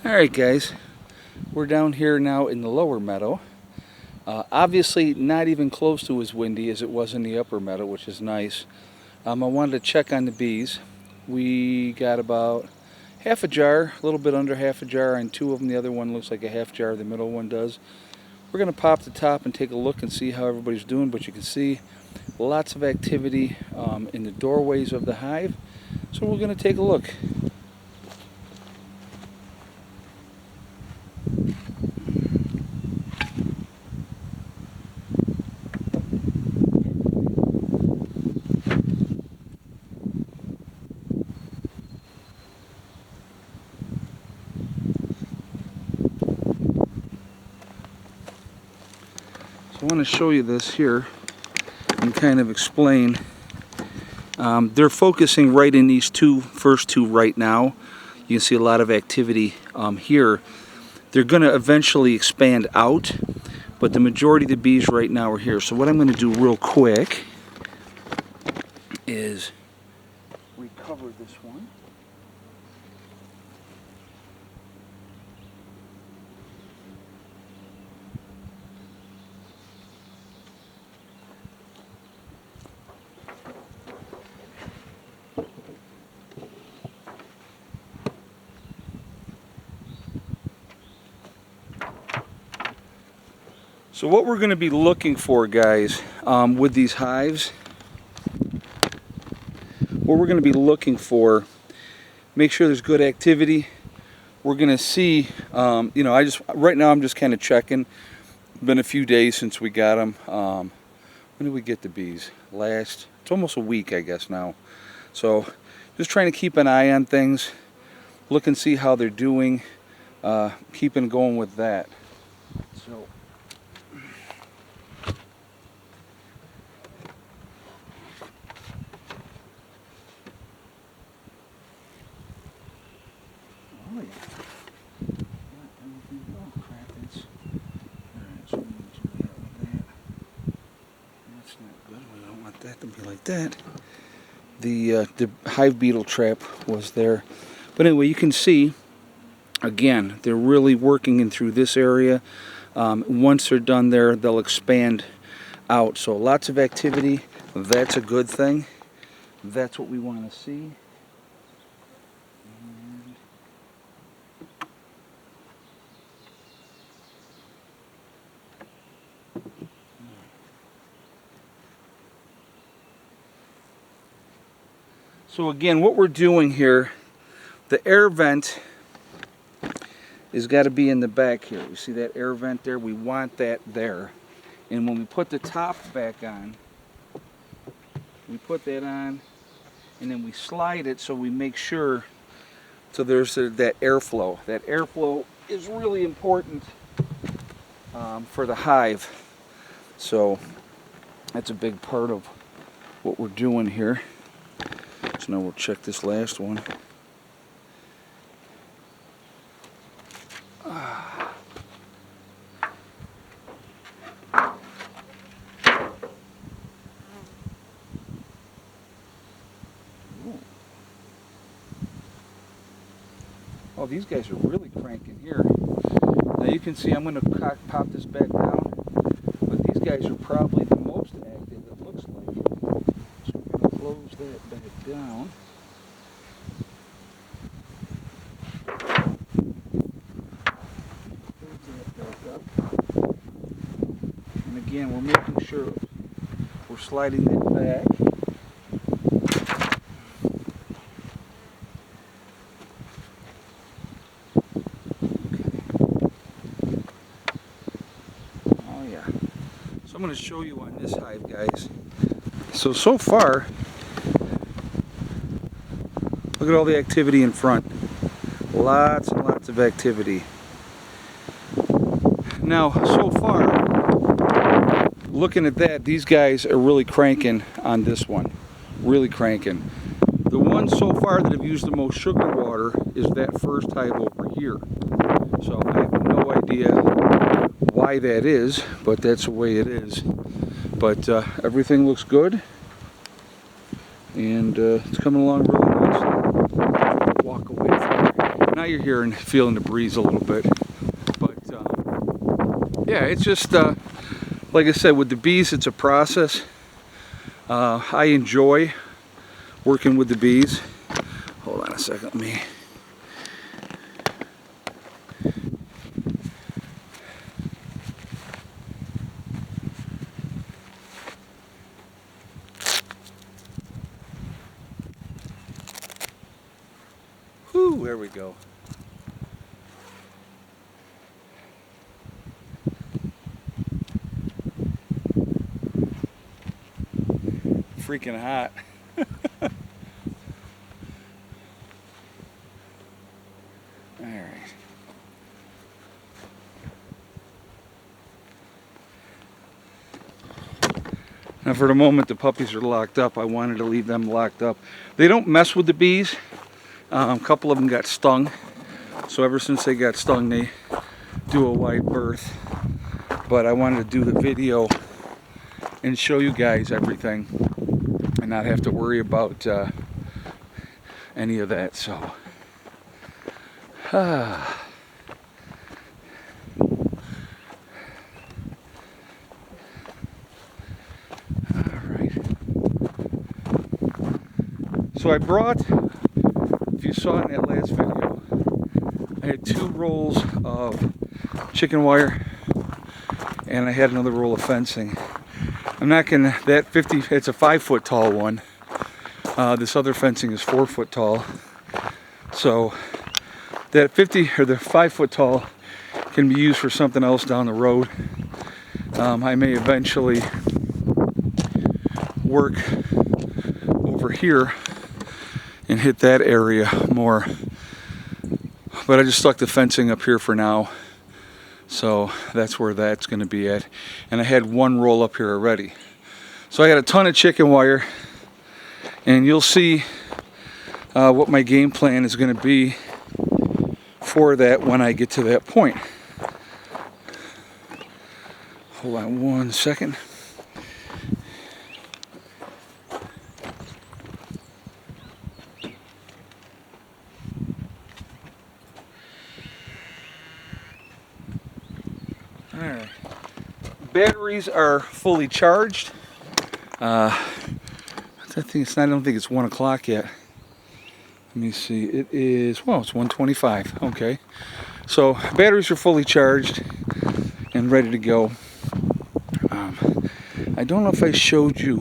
Alright guys, we're down here now in the lower meadow. Obviously not even close to as windy as it was in the upper meadow, which is nice. I wanted to check on the bees. We got about half a jar, a little bit under half a jar on two of them. The other one looks like a half jar, the middle one does. We're going to pop the top and take a look and see how everybody's doing, but you can see lots of activity in the doorways of the hive. So we're going to take a look. I want to show you this here and kind of explain. They're focusing right in these first two right now. You can see a lot of activity here. They're going to eventually expand out, but the majority of the bees right now are here. So what I'm going to do real quick is recover this one. So what we're going to be looking for, guys, with these hives, what we're going to be looking for, make sure there's good activity. We're going to see, right now I'm just kind of checking. Been a few days since we got them. When did we get the bees? It's almost a week, I guess now. So just trying to keep an eye on things, look and see how they're doing, keeping going with that. So. Oh, yeah. Oh, crap, alright, so we need to do that with that. That's not good. We don't want that to be like that. The hive beetle trap was there. But anyway, you can see, again, they're really working in through this area. Once they're done there, they'll expand out. So lots of activity. That's a good thing. That's what we want to see. So again, what we're doing here, the air vent has got to be in the back here. You see that air vent there? We want that there. And when we put the top back on, we put that on and then we slide it so we make sure so there's that airflow. That airflow is really important for the hive. So that's a big part of what we're doing here. So now we'll check this last one. Oh, these guys are really cranking here. Now you can see I'm going to pop this back down, but these guys are probably the most active, it looks like. So we're going to close that back down. Close that back up. And again, we're making sure we're sliding it back. I'm going to show you on this hive, guys. So far, look at all the activity in front. Lots and lots of activity. Now, so far, looking at that, these guys are really cranking on this one. Really cranking. The ones so far that have used the most sugar water is that first hive over here. So I have no idea why that is, but that's the way it is. But everything looks good, and it's coming along really nicely. Walk away from it. Now you're hearing, feeling the breeze a little bit. But yeah, it's just, like I said, with the bees, it's a process. I enjoy working with the bees. Hold on a second, let me. Whew, there we go. Freaking hot. All right. Now for the moment the puppies are locked up. I wanted to leave them locked up. They don't mess with the bees. A couple of them got stung. So ever since they got stung, they do a wide berth. But I wanted to do the video and show you guys everything and not have to worry about any of that. So so I brought, if you saw in that last video, I had 2 rolls of chicken wire and I had another roll of fencing. I'm not gonna, that 50, it's a 5-foot tall one. This other fencing is 4 foot tall. So that 50 or the 5-foot tall can be used for something else down the road. I may eventually work over here and hit that area more, but I just stuck the fencing up here for now, so that's where that's going to be at. And I had 1 roll up here already, so I got a ton of chicken wire, and you'll see what my game plan is going to be for that when I get to that point. Hold on 1 second. Alright, batteries are fully charged. I don't think it's 1 o'clock yet. Let me see, it is, well, it's 1:25. Okay, so batteries are fully charged and ready to go. I don't know if I showed you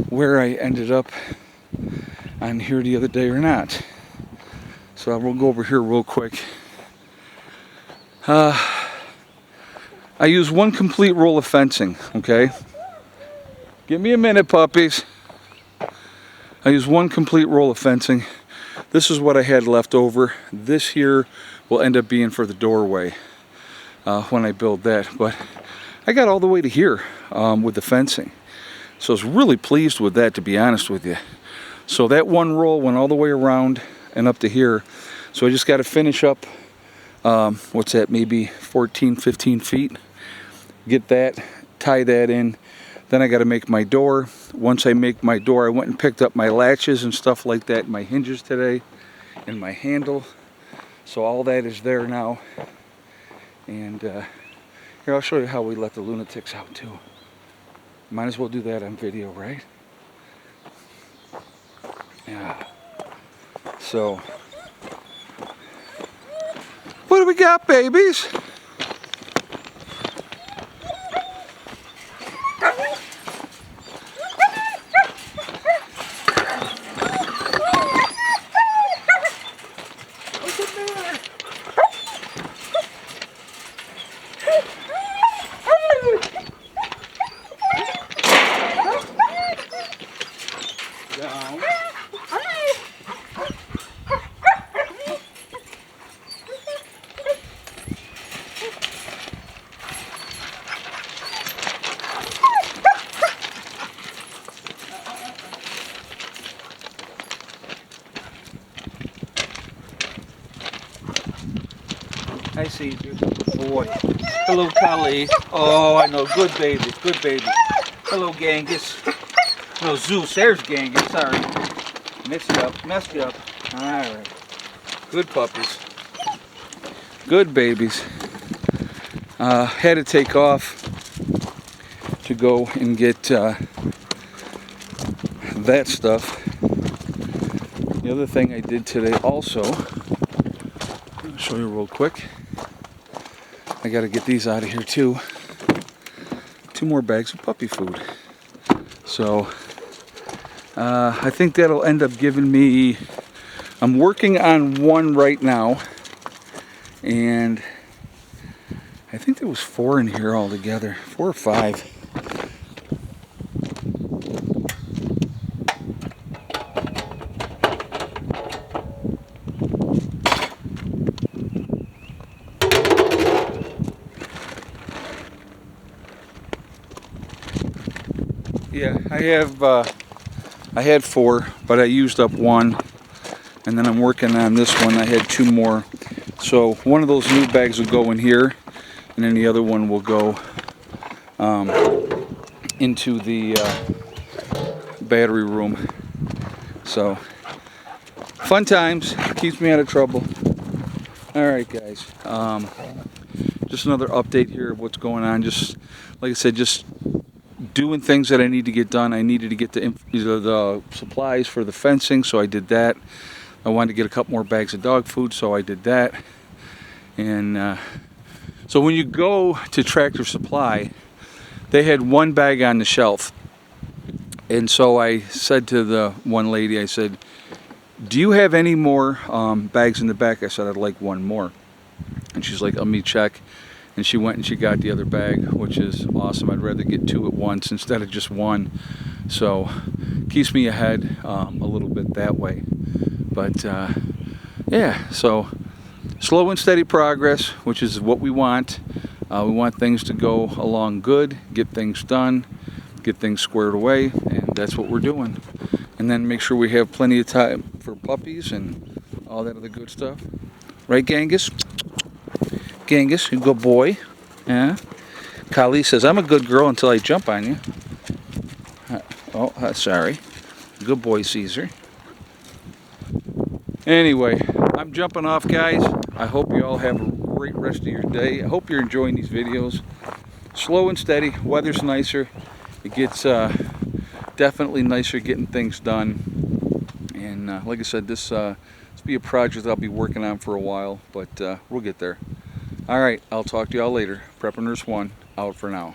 where I ended up on here the other day or not, so we'll go over here real quick. I use 1 complete roll of fencing, okay? Give me a minute, puppies. I use 1 complete roll of fencing. This is what I had left over. This here will end up being for the doorway when I build that. But I got all the way to here with the fencing. So I was really pleased with that, to be honest with you. So that 1 roll went all the way around and up to here. So I just got to finish up, what's that, maybe 14, 15 feet. Get that, tie that in. Then I got to make my door. Once I make my door, I went and picked up my latches and stuff like that, my hinges today, and my handle. So all that is there now. And here, I'll show you how we let the lunatics out too. Might as well do that on video, right? Yeah. So, what do we got, babies? Down. I see you. Boy. Hello, Kali. Oh, I know. Good baby. Good baby. Hello, Genghis. No, Zeus. There's Genghis. Sorry. Messed you up. Messed you up. All right. Good puppies. Good babies. Had to take off to go and get that stuff. The other thing I did today also, I'll show you real quick. I got to get these out of here too. 2 more bags of puppy food. So I think that'll end up giving me, I'm working on one right now, and I think there was 4 in here altogether, 4 or 5. Yeah, I had 4, but I used up 1, and then I'm working on this one. I had 2 more, so one of those new bags will go in here, and then the other one will go into the battery room. So fun times, keeps me out of trouble. All right, guys, just another update here of what's going on. Just like I said, just doing things that I need to get done. I needed to get the supplies for the fencing, so I did that. I wanted to get a couple more bags of dog food, so I did that. And so when you go to Tractor Supply, they had 1 bag on the shelf. And so I said to the one lady, I said, do you have any more bags in the back? I said, I'd like 1 more. And she's like, let me check. And she went and she got the other bag, which is awesome. I'd rather get 2 at once instead of just 1. So keeps me ahead a little bit that way. But yeah, so slow and steady progress, which is what we want. We want things to go along good, get things done, get things squared away, and that's what we're doing. And then make sure we have plenty of time for puppies and all that other good stuff. Right, Genghis? Genghis, you good boy. Yeah. Kali says, I'm a good girl until I jump on you. Oh, sorry. Good boy, Caesar. Anyway, I'm jumping off, guys. I hope you all have a great rest of your day. I hope you're enjoying these videos. Slow and steady. Weather's nicer. It gets definitely nicer getting things done. And like I said, this will be a project I'll be working on for a while, but we'll get there. All right, I'll talk to y'all later. Prepper Nurse 1, out for now.